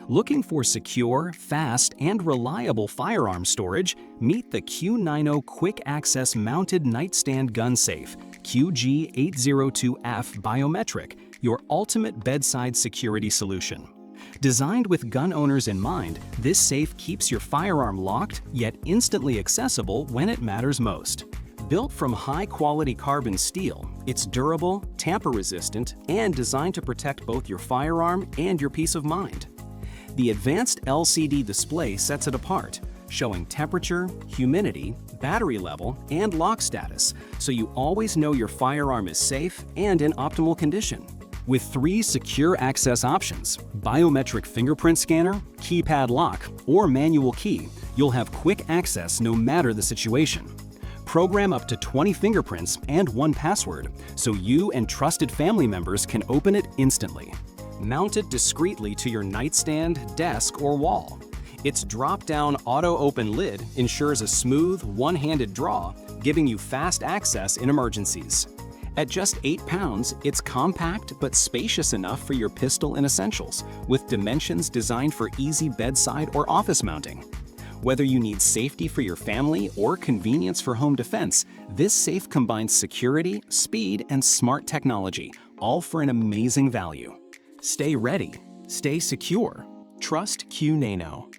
Looking for secure, fast, and reliable firearm storage? Meet the Qingeno Quick Access Mounted Nightstand Gun Safe QG802F Biometric, your ultimate bedside security solution. Designed with gun owners in mind, this safe keeps your firearm locked yet instantly accessible when it matters most. Built from high-quality carbon steel, it's durable, tamper-resistant, and designed to protect both your firearm and your peace of mind. The advanced LCD display sets it apart, showing temperature, humidity, battery level, and lock status, so you always know your firearm is safe and in optimal condition. With 3 secure access options, biometric fingerprint scanner, keypad lock, or manual key, you'll have quick access no matter the situation. Program up to 20 fingerprints and 1 password, so you and trusted family members can open it instantly. Mount it discreetly to your nightstand, desk, or wall. Its drop-down auto-open lid ensures a smooth, one-handed draw, giving you fast access in emergencies. At just 8 pounds, it's compact but spacious enough for your pistol and essentials, with dimensions designed for easy bedside or office mounting. Whether you need safety for your family or convenience for home defense, this safe combines security, speed, and smart technology, all for an amazing value. Stay ready, stay secure, trust Qingeno.